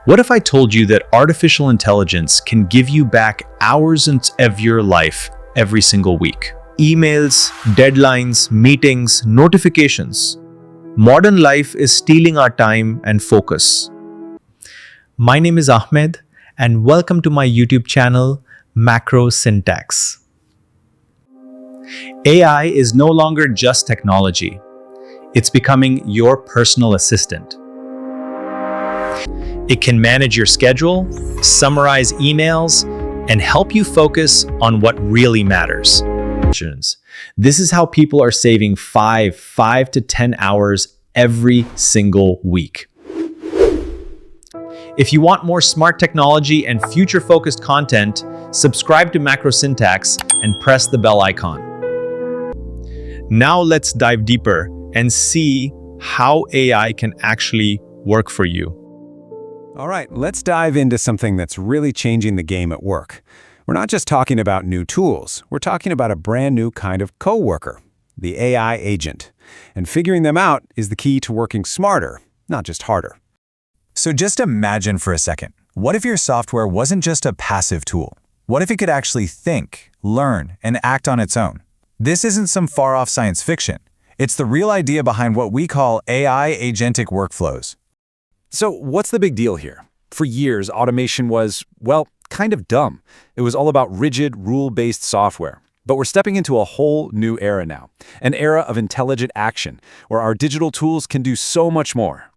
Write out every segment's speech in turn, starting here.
What if I told you that artificial intelligence can give you back hours of your life every single week? Emails, deadlines, meetings, notifications. Modern life is stealing our time and focus. My name is Ahmed, and welcome to my YouTube channel, Macro Syntax. AI is no longer just technology. It's becoming your personal assistant. It can manage your schedule, summarize emails, and help you focus on what really matters. This is how people are saving 5 to 10 hours every single week. If you want more smart technology and future-focused content, subscribe to Macro Syntax and press the bell icon. Now let's dive deeper and see how AI can actually work for you. All right, let's dive into something that's really changing the game at work. We're not just talking about new tools, we're talking about a brand new kind of coworker, the AI agent. And figuring them out is the key to working smarter, not just harder. So just imagine for a second, what if your software wasn't just a passive tool? What if it could actually think, learn, and act on its own? This isn't some far-off science fiction. It's the real idea behind what we call AI agentic workflows. So what's the big deal here? For years, automation was, well, kind of dumb. It was all about rigid, rule-based software. But we're stepping into a whole new era now, an era of intelligent action, where our digital tools can do so much more.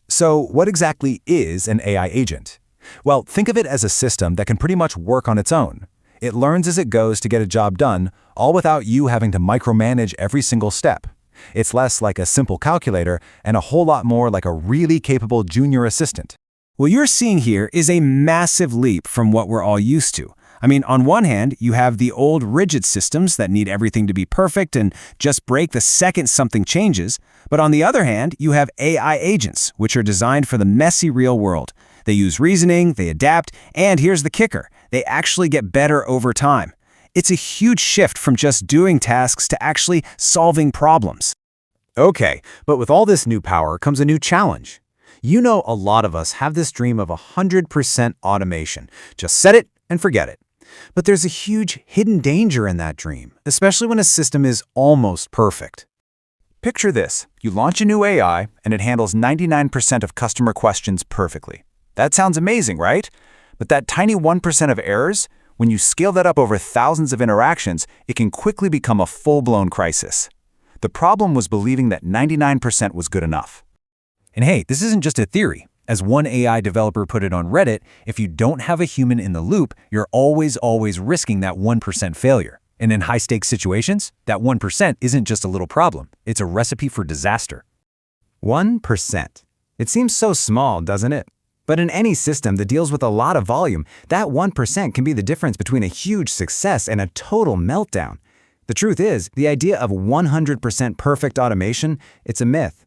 So what exactly is an AI agent? Well, think of it as a system that can pretty much work on its own. It learns as it goes to get a job done, all without you having to micromanage every single step. It's less like a simple calculator and a whole lot more like a really capable junior assistant. What you're seeing here is a massive leap from what we're all used to. I mean, on one hand, you have the old rigid systems that need everything to be perfect and just break the second something changes. But on the other hand, you have AI agents, which are designed for the messy real world. They use reasoning, they adapt, and here's the kicker, they actually get better over time. It's a huge shift from just doing tasks to actually solving problems. Okay, but with all this new power comes a new challenge. You know, a lot of us have this dream of 100% automation. Just set it and forget it. But there's a huge hidden danger in that dream, especially when a system is almost perfect. Picture this. You launch a new AI, and it handles 99% of customer questions perfectly. That sounds amazing, right? But that tiny 1% of errors, when you scale that up over thousands of interactions, it can quickly become a full-blown crisis. The problem was believing that 99% was good enough. And hey, this isn't just a theory. As one AI developer put it on Reddit, if you don't have a human in the loop, you're always risking that 1% failure. And in high-stakes situations, that 1% isn't just a little problem. It's a recipe for disaster. 1%. It seems so small, doesn't it? But in any system that deals with a lot of volume, that 1% can be the difference between a huge success and a total meltdown. The truth is, the idea of 100% perfect automation, it's a myth.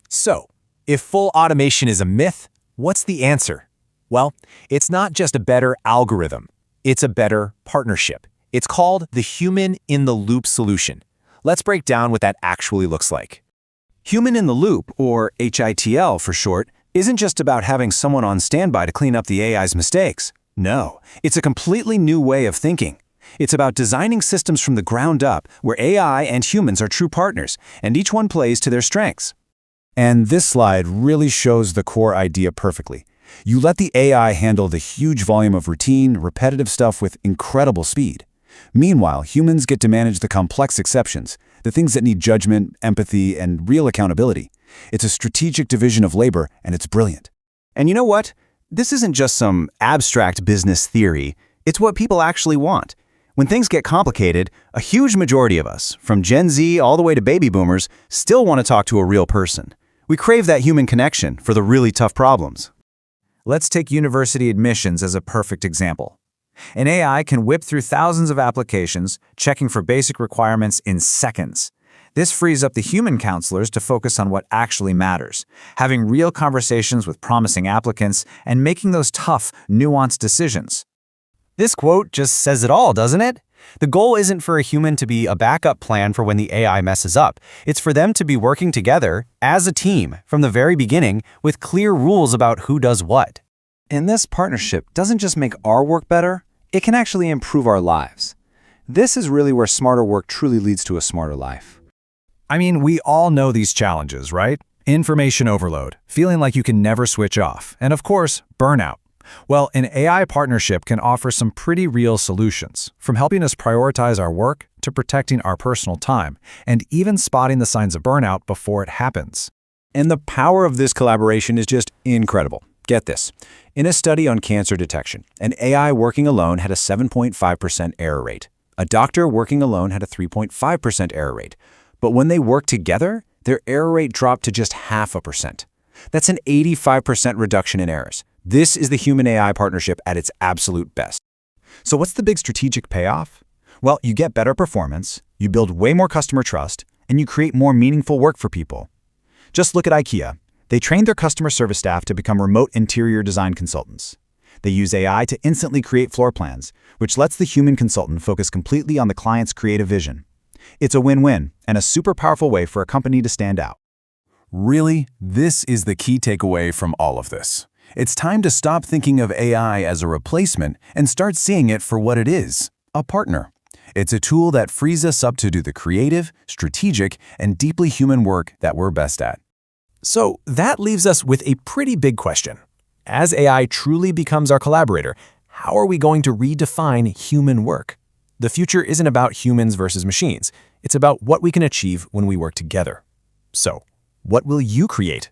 So, if full automation is a myth, what's the answer? Well, it's not just a better algorithm. It's a better partnership. It's called the human-in-the-loop solution. Let's break down what that actually looks like. Human-in-the-loop, or HITL for short, isn't just about having someone on standby to clean up the AI's mistakes. No, it's a completely new way of thinking. It's about designing systems from the ground up where AI and humans are true partners, and each one plays to their strengths. And this slide really shows the core idea perfectly. You let the AI handle the huge volume of routine, repetitive stuff with incredible speed. Meanwhile, humans get to manage the complex exceptions, the things that need judgment, empathy, and real accountability. It's a strategic division of labor, and it's brilliant. And you know what? This isn't just some abstract business theory. It's what people actually want. When things get complicated, a huge majority of us, from Gen Z all the way to baby boomers, still want to talk to a real person. We crave that human connection for the really tough problems. Let's take university admissions as a perfect example. An AI can whip through thousands of applications, checking for basic requirements in seconds. This frees up the human counselors to focus on what actually matters, having real conversations with promising applicants and making those tough, nuanced decisions. This quote just says it all, doesn't it? The goal isn't for a human to be a backup plan for when the AI messes up. It's for them to be working together as a team from the very beginning with clear rules about who does what. And this partnership doesn't just make our work better, it can actually improve our lives. This is really where smarter work truly leads to a smarter life. I mean, we all know these challenges, right? Information overload, feeling like you can never switch off, and of course, burnout. Well, an AI partnership can offer some pretty real solutions, from helping us prioritize our work to protecting our personal time, and even spotting the signs of burnout before it happens. And the power of this collaboration is just incredible. Get this. In a study on cancer detection, an AI working alone had a 7.5% error rate. A doctor working alone had a 3.5% error rate. But when they worked together, their error rate dropped to just 0.5%. That's an 85% reduction in errors. This is the human-AI partnership at its absolute best. So what's the big strategic payoff? Well, you get better performance, you build way more customer trust, and you create more meaningful work for people. Just look at IKEA. They trained their customer service staff to become remote interior design consultants. They use AI to instantly create floor plans, which lets the human consultant focus completely on the client's creative vision. It's a win-win and a super powerful way for a company to stand out. Really, this is the key takeaway from all of this. It's time to stop thinking of AI as a replacement and start seeing it for what it is, a partner. It's a tool that frees us up to do the creative, strategic, and deeply human work that we're best at. So that leaves us with a pretty big question. As AI truly becomes our collaborator, how are we going to redefine human work? The future isn't about humans versus machines. It's about what we can achieve when we work together. So, what will you create